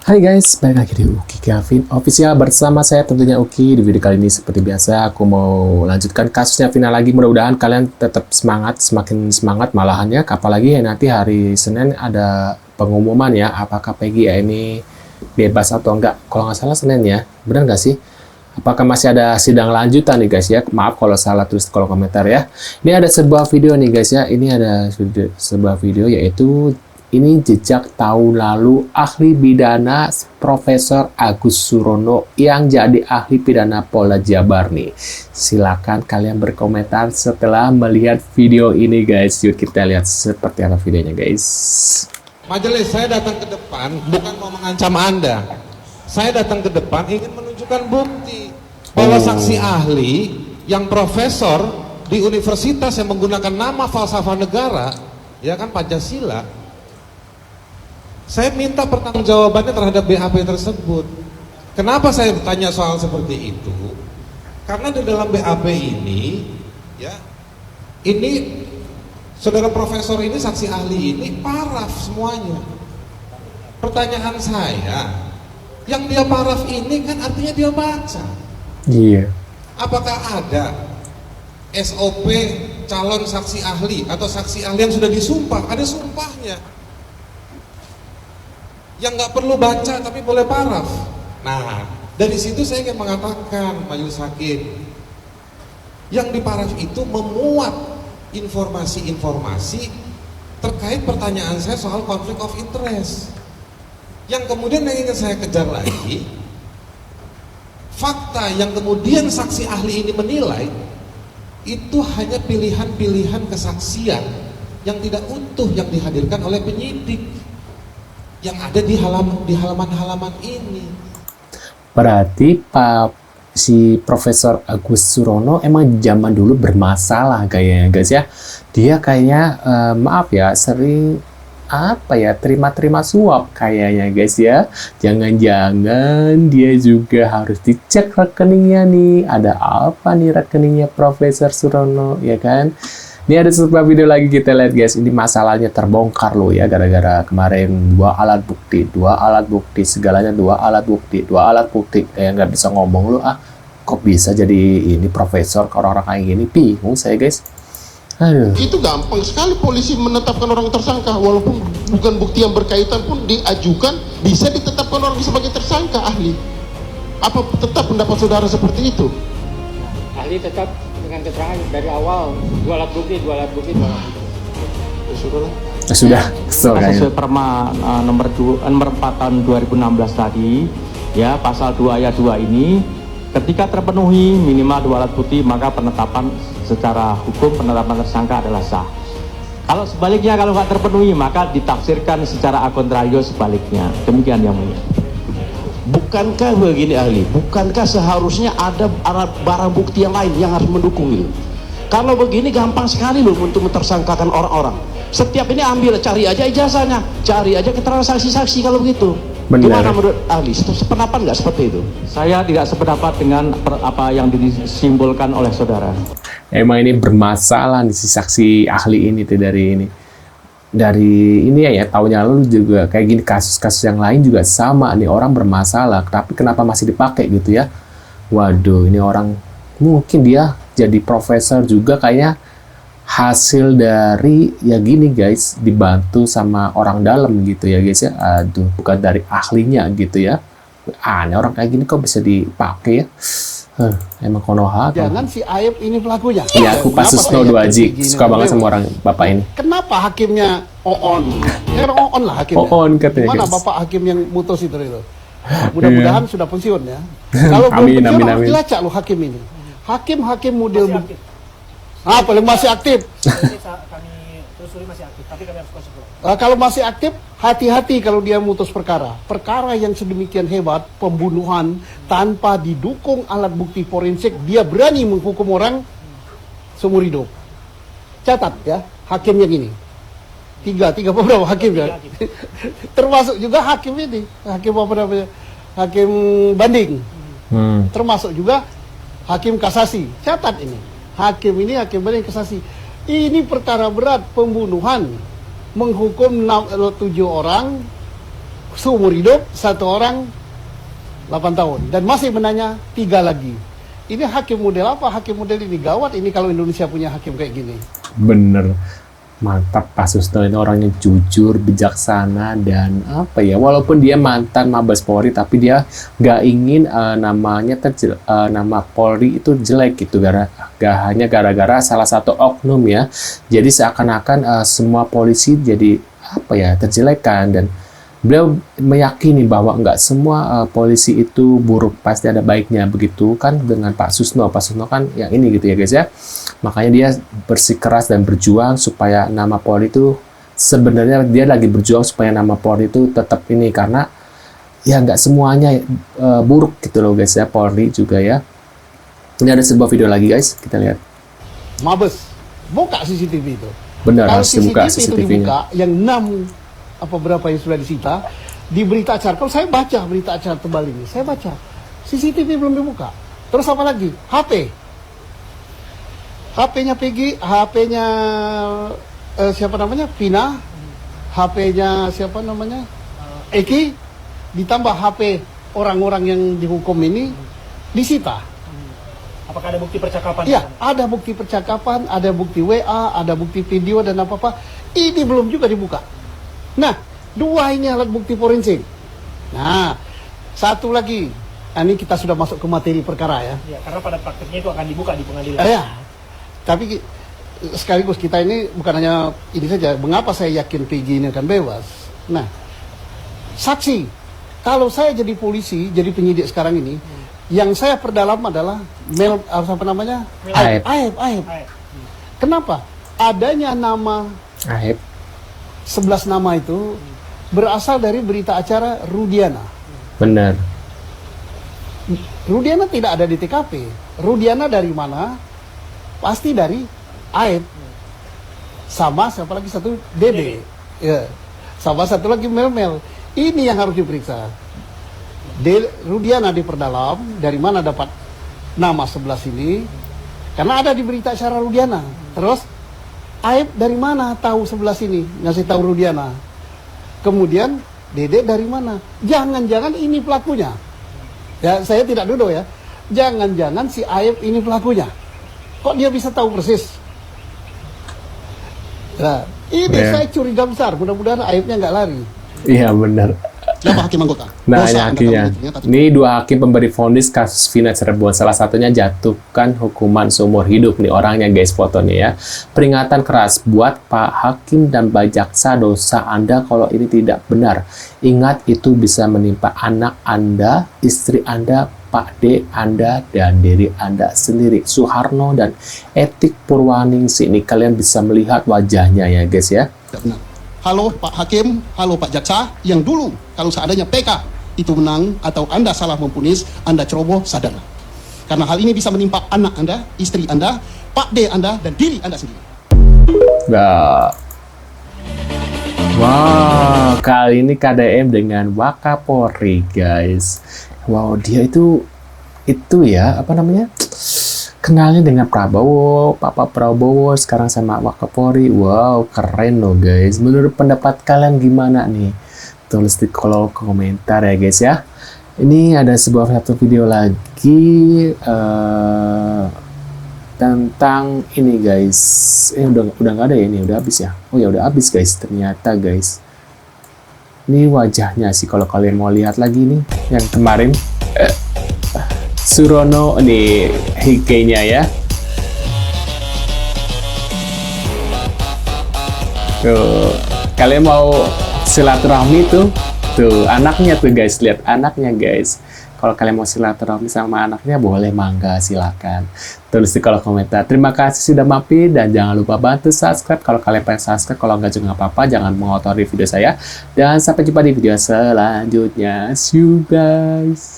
Hai guys, balik lagi di Uki Gavin Official bersama saya tentunya Uki. Di video kali ini seperti biasa aku mau lanjutkan kasusnya Vina lagi. Mudah-mudahan kalian tetap semangat, semakin semangat malahannya. Apalagi nanti hari Senin ada pengumuman ya, apakah Peggy ya ini bebas atau enggak. Kalau nggak salah Senin ya, benar nggak sih? Apakah masih ada sidang lanjutan nih guys ya? Maaf kalau salah, tulis kolom komentar ya. Ini ada sebuah video nih guys ya. Ini ada sebuah video yaitu ini jejak tahun lalu ahli pidana Profesor Agus Surono yang jadi ahli pidana Polda Jabar nih. Silakan kalian berkomentar setelah melihat video ini guys. Yuk kita lihat seperti apa videonya guys. Majelis, saya datang ke depan bukan mau mengancam Anda. Saya datang ke depan ingin menunjukkan bukti bahwa saksi ahli yang profesor di universitas yang menggunakan nama falsafah negara, ya kan Pancasila. Saya minta pertanggungjawabannya terhadap BAP tersebut. Kenapa saya tanya soal seperti itu? Karena di dalam BAP ini, ya, ini saudara profesor ini, saksi ahli ini paraf semuanya. Pertanyaan saya, yang dia paraf ini kan artinya dia baca. Iya. Apakah ada SOP calon saksi ahli atau saksi ahli yang sudah disumpah? Ada sumpahnya. Yang nggak perlu baca tapi boleh paraf. Nah, dari situ saya ingin mengatakan majelis hakim, yang diparaf itu memuat informasi-informasi terkait pertanyaan saya soal konflik of interest. Yang kemudian yang ingin saya kejar lagi, fakta yang kemudian saksi ahli ini menilai itu hanya pilihan-pilihan kesaksian yang tidak utuh yang dihadirkan oleh penyidik yang ada di halaman-halaman ini. Berarti si Profesor Agus Surono emang zaman dulu bermasalah kayaknya guys ya. Dia kayaknya maaf ya sering terima-terima suap kayaknya guys ya. Jangan-jangan dia juga harus dicek rekeningnya nih. Ada apa nih rekeningnya Profesor Surono ya kan? Ini ada sebuah video lagi kita lihat guys. Ini masalahnya terbongkar loh ya, gara-gara kemarin dua alat bukti, segalanya dua alat bukti. Kayak nggak bisa ngomong loh, kok bisa jadi ini profesor ke orang-orang kayak gini, bingung saya guys. Aduh. Itu gampang sekali polisi menetapkan orang tersangka, walaupun bukan bukti yang berkaitan pun diajukan, bisa ditetapkan orang sebagai tersangka ahli. Apa tetap pendapat saudara seperti itu? Ahli tetap dengan keterangan dari awal dua alat bukti. Sudah Sesuai Perma nomor 4 tahun 2016 tadi, ya, pasal 2 ayat 2 ini, ketika terpenuhi minimal dua alat bukti maka penetapan secara hukum penetapan tersangka adalah sah. Kalau sebaliknya, kalau nggak terpenuhi maka ditafsirkan secara a contrario sebaliknya. Demikian yang mulia. Bukankah begini ahli, bukankah seharusnya ada barang bukti yang lain yang harus mendukung itu? Kalau begini gampang sekali loh untuk mentersangkakan orang-orang. Setiap ini ambil, cari aja ijazahnya, cari aja keterangan saksi-saksi kalau begitu. Benar. Gimana menurut ahli? Sependapat nggak seperti itu? Saya tidak sependapat dengan apa yang disimbolkan oleh saudara. Emang ini bermasalah nih si saksi ahli ini tuh dari ini ya tahunnya lalu juga kayak gini, kasus-kasus yang lain juga sama nih, orang bermasalah tapi kenapa masih dipakai gitu ya. Waduh, ini orang mungkin dia jadi profesor juga kayaknya hasil dari ya gini guys, dibantu sama orang dalam gitu ya guys ya. Aduh, bukan dari ahlinya gitu ya. Aneh, orang kayak gini kok bisa dipakai ya. Emang konoha. Jangan si Aib ini pelakunya. Iya, aku pasus no 2 Haji. Suka banget sama orang bapak ini. Kenapa hakimnya Oon? Ya Oon lah hakimnya. Oon katanya. Mana guys. bapak hakim yang mutus itu? Mudah-mudahan sudah pensiun ya. Kalau belum Amin, pensiun amin, harus amin. dilacak loh hakim ini. Hakim model paling masih aktif. Kami telusuri masih aktif, tapi kami harus konsekuen. Kalau masih aktif, hati-hati kalau dia mutus perkara. Perkara yang sedemikian hebat, pembunuhan tanpa didukung alat bukti forensik, dia berani menghukum orang seumur hidup. Catat ya, hakimnya gini. Tiga beberapa hakim ya. Termasuk juga hakim ini, hakim apa namanya? Hakim banding. Termasuk juga hakim kasasi. Catat ini. Hakim ini hakim banding kasasi. Ini perkara berat, pembunuhan, menghukum 7 orang seumur hidup, 1 orang 8 tahun. Dan masih menanya 3 lagi. Ini hakim model apa? Hakim model ini gawat ini kalau Indonesia punya hakim kayak gini. Bener. Mantap, Pak Susno ini orangnya jujur, bijaksana, dan apa ya, walaupun dia mantan Mabes Polri, tapi dia nggak ingin nama Polri itu jelek gitu, gak hanya gara-gara salah satu oknum ya. Jadi seakan-akan semua polisi jadi apa ya, terjelekan, dan beliau meyakini bahwa nggak semua polisi itu buruk, pasti ada baiknya. Begitu kan dengan Pak Susno. Pak Susno kan yang ini gitu ya guys ya. Makanya dia bersikeras dan berjuang supaya nama Polri itu, sebenarnya dia lagi berjuang supaya nama Polri itu tetap ini, karena ya nggak semuanya buruk gitu loh guys ya, Polri juga ya. Ini ada sebuah video lagi guys, kita lihat. Mabes, buka CCTV itu. Benar, Kalau harus dibuka CCTV itu CCTV-nya. dibuka, yang 6 apa berapa yang sudah disita, di berita acara, kalau saya baca berita acara tebal ini, saya baca, CCTV belum dibuka. Terus apa lagi? HP-nya Peggy, HP-nya siapa namanya? Vina, HP-nya siapa namanya? Eki, ditambah HP orang-orang yang dihukum ini disita. Apakah ada bukti percakapan? Iya, ada bukti percakapan, ada bukti WA, ada bukti video dan apa-apa. Ini belum juga dibuka. Nah, 2 ini alat bukti forensik. Nah, 1 lagi. Nah, ini kita sudah masuk ke materi perkara ya. Ya, karena pada praktiknya itu akan dibuka di pengadilan. Ya, tapi sekaligus kita ini bukan hanya ini saja. Mengapa saya yakin PG ini akan bebas? Nah, saksi. Kalau saya jadi polisi, jadi penyidik sekarang ini, yang saya perdalam adalah apa namanya? Aib. Aib. Kenapa? Adanya nama Aib. 11 nama itu berasal dari berita acara Rudiana. Benar. Rudiana tidak ada di TKP. Rudiana dari mana? Pasti dari Aib. Sama siapa lagi satu? Dede. Ya. Sama satu lagi Mel. Ini yang harus diperiksa. Rudiana diperdalam, dari mana dapat nama 11 ini? Karena ada di berita acara Rudiana. Terus Aib dari mana tahu 11 ini? Ngasih tahu Rudiana. Kemudian Dede dari mana? Jangan-jangan ini pelakunya. Ya, saya tidak duduk ya. Jangan-jangan si Aib ini pelakunya. Kok dia bisa tahu persis? Nah, ini saya curiga besar. Mudah-mudahan Aibnya nggak lari. Iya benar. Siapa hakim anggota? Nah, ini hakimnya. Ini 2 hakim pemberi vonis kasus Vina Cirebon. Salah satunya jatuhkan hukuman seumur hidup. Nih orangnya guys, fotonya ya. Peringatan keras buat Pak Hakim dan Pak Jaksa, dosa Anda kalau ini tidak benar. Ingat, itu bisa menimpa anak Anda, istri Anda, Pak D Anda, dan diri Anda sendiri. Suharno dan Etik Purwaningsi. Ini kalian bisa melihat wajahnya ya guys ya. Tidak benar. Halo Pak Hakim, halo Pak Jaksa, yang dulu kalau seandainya PK itu menang atau Anda salah mempunis, Anda ceroboh, sadarlah. Karena hal ini bisa menimpa anak Anda, istri Anda, Pak D Anda, dan diri Anda sendiri. Nah. Wow, kali ini KDM dengan Wakapolri guys. Wow, dia itu ya, apa namanya? Kenalnya dengan Prabowo, Pak Prabowo, sekarang sama Wakapolri. Wow, keren loh guys. Menurut pendapat kalian gimana nih? Tulis di kolom komentar ya guys ya. Ini ada satu video lagi tentang ini guys. Udah nggak ada ya, ini udah habis ya. Oh ya udah habis guys, ternyata guys. Ini wajahnya sih kalau kalian mau lihat lagi nih yang kemarin. Surono nih hikenya ya. Tuh, kalian mau silaturahmi tuh anaknya tuh guys, lihat anaknya guys. Kalau kalian mau silaturahmi sama anaknya boleh, mangga silakan. Tulis di kolom komentar. Terima kasih sudah mampir dan jangan lupa bantu subscribe kalau kalian pengen subscribe. Kalau nggak juga nggak apa-apa, jangan mengotori video saya. Dan sampai jumpa di video selanjutnya. See you guys.